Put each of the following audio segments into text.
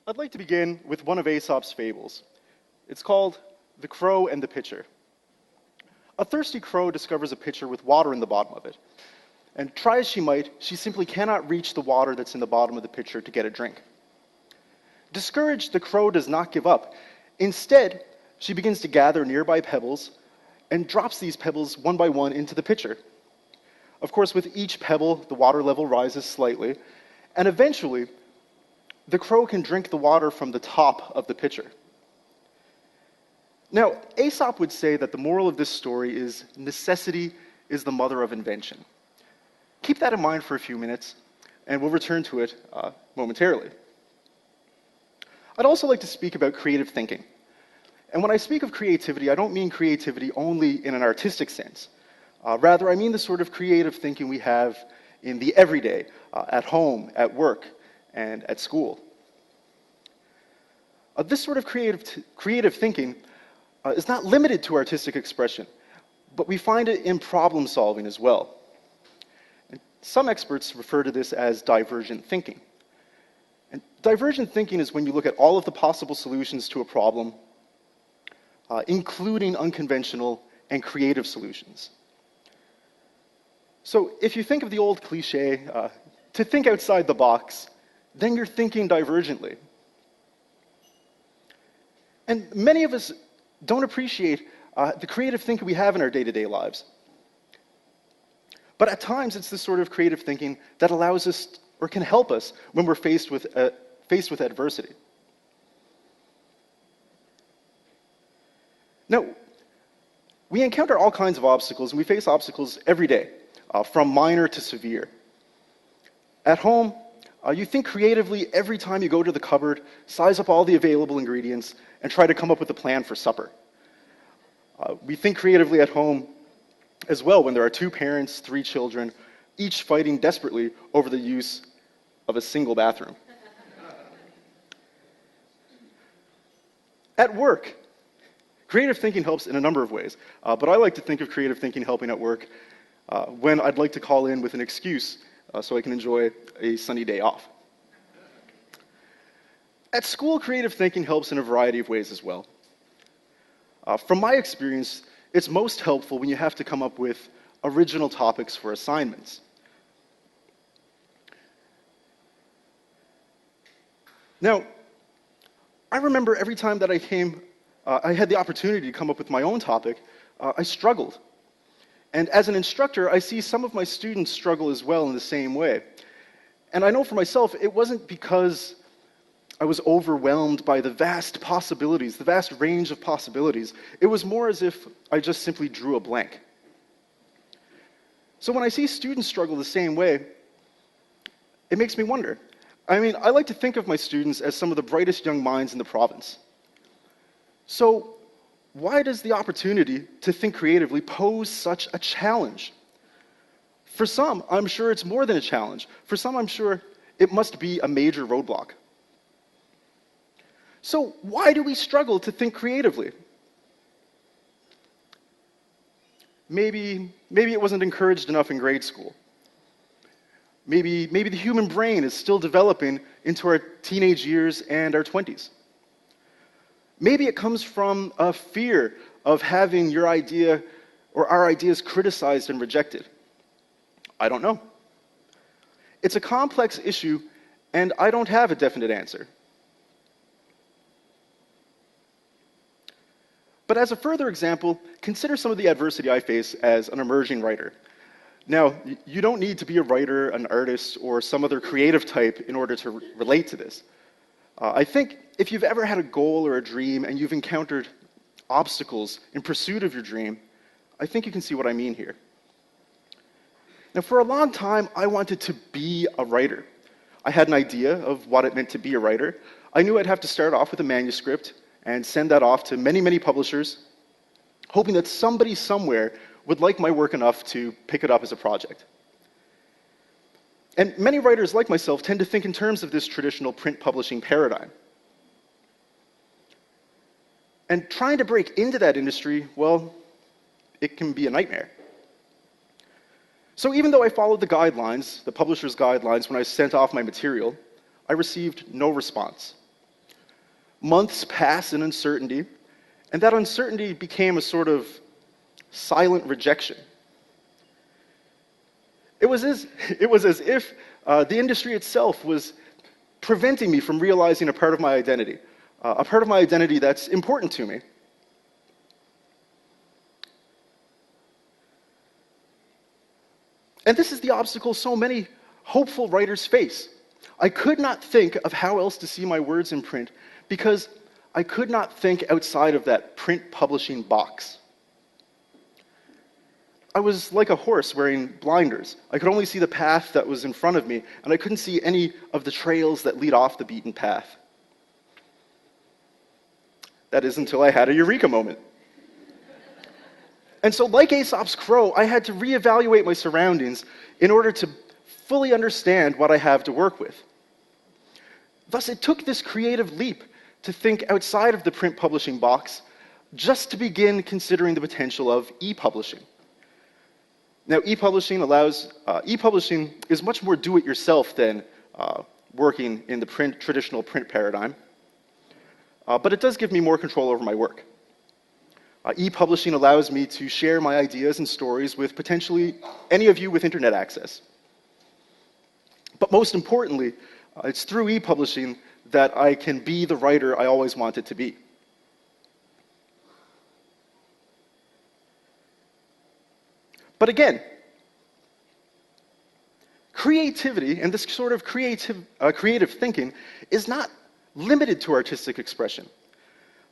I'd like to begin with one of Aesop's fables. It's called The Crow and the Pitcher. A thirsty crow discovers a pitcher with water in the bottom of it. And try as she might, she simply cannot reach the water that's in the bottom of the pitcher to get a drink. Discouraged, the crow does not give up. Instead, she begins to gather nearby pebbles and drops these pebbles one by one into the pitcher. Of course, with each pebble, the water level rises slightly, and eventually, the crow can drink the water from the top of the pitcher. Now, Aesop would say that the moral of this story is necessity is the mother of invention. Keep that in mind for a few minutes, and we'll return to it momentarily. I'd also like to speak about creative thinking. And when I speak of creativity, I don't mean creativity only in an artistic sense. Rather, I mean the sort of creative thinking we have in the everyday, at home, at work, and at school. This sort of creative thinking is not limited to artistic expression, but we find it in problem solving as well. And some experts refer to this as divergent thinking. And divergent thinking is when you look at all of the possible solutions to a problem, including unconventional and creative solutions. So if you think of the old cliche, to think outside the box, then you're thinking divergently. And many of us don't appreciate the creative thinking we have in our day-to-day lives. But at times, it's this sort of creative thinking that allows us, or can help us, when we're faced with adversity. Now, we encounter all kinds of obstacles, and we face obstacles every day, from minor to severe. At home, you think creatively every time you go to the cupboard, size up all the available ingredients, and try to come up with a plan for supper. We think creatively at home as well when there are 2 parents, 3 children, each fighting desperately over the use of a single bathroom. At work, creative thinking helps in a number of ways, but I like to think of creative thinking helping at work when I'd like to call in with an excuse so I can enjoy a sunny day off. At school, creative thinking helps in a variety of ways as well. From my experience, it's most helpful when you have to come up with original topics for assignments. Now, I remember every time that I had the opportunity to come up with my own topic, I struggled. And as an instructor, I see some of my students struggle as well in the same way. And I know for myself, it wasn't because I was overwhelmed by the vast possibilities, the vast range of possibilities. It was more as if I just simply drew a blank. So when I see students struggle the same way, it makes me wonder. I mean, I like to think of my students as some of the brightest young minds in the province. So why does the opportunity to think creatively pose such a challenge? For some, I'm sure it's more than a challenge. For some, I'm sure it must be a major roadblock. So why do we struggle to think creatively? Maybe it wasn't encouraged enough in grade school. Maybe the human brain is still developing into our teenage years and our 20s. Maybe it comes from a fear of having your idea or our ideas criticized and rejected. I don't know. It's a complex issue, and I don't have a definite answer. But as a further example, consider some of the adversity I face as an emerging writer. Now, you don't need to be a writer, an artist, or some other creative type in order to relate to this. I think if you've ever had a goal or a dream and you've encountered obstacles in pursuit of your dream, I think you can see what I mean here. Now, for a long time, I wanted to be a writer. I had an idea of what it meant to be a writer. I knew I'd have to start off with a manuscript and send that off to many, many publishers, hoping that somebody somewhere would like my work enough to pick it up as a project. And many writers like myself tend to think in terms of this traditional print publishing paradigm. And trying to break into that industry, well, it can be a nightmare. So even though I followed the guidelines, the publisher's guidelines, when I sent off my material, I received no response. Months passed in uncertainty, and that uncertainty became a sort of silent rejection. It was as if the industry itself was preventing me from realizing a part of my identity that's important to me. And this is the obstacle so many hopeful writers face. I could not think of how else to see my words in print because I could not think outside of that print publishing box. I was like a horse wearing blinders. I could only see the path that was in front of me, and I couldn't see any of the trails that lead off the beaten path. That is until I had a eureka moment. And so, like Aesop's crow, I had to reevaluate my surroundings in order to fully understand what I have to work with. Thus, it took this creative leap to think outside of the print publishing box just to begin considering the potential of e-publishing. Now, e-publishing is much more do-it-yourself than working in the traditional print paradigm, but it does give me more control over my work. E-publishing allows me to share my ideas and stories with potentially any of you with internet access. But most importantly, it's through e-publishing that I can be the writer I always wanted to be. But again, creativity and this sort of creative thinking is not limited to artistic expression.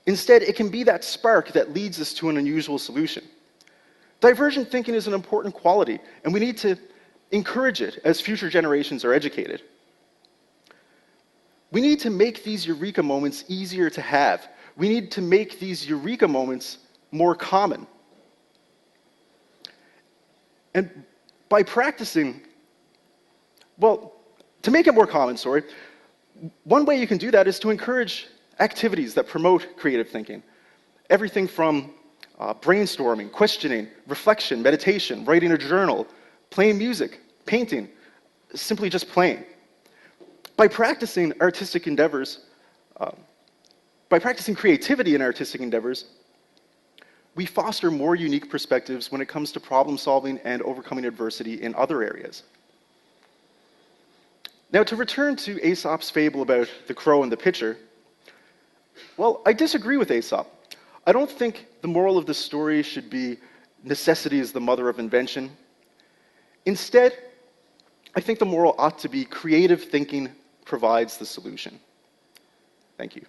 Instead, it can be that spark that leads us to an unusual solution. Divergent thinking is an important quality, and we need to encourage it as future generations are educated. We need to make these eureka moments easier to have. We need to make these eureka moments more common. And by practicing, to make it more common, one way you can do that is to encourage activities that promote creative thinking. Everything from brainstorming, questioning, reflection, meditation, writing a journal, playing music, painting, simply just playing. By practicing creativity in artistic endeavors, we foster more unique perspectives when it comes to problem solving and overcoming adversity in other areas. Now, to return to Aesop's fable about the crow and the pitcher, I disagree with Aesop. I don't think the moral of the story should be necessity is the mother of invention. Instead, I think the moral ought to be creative thinking provides the solution. Thank you.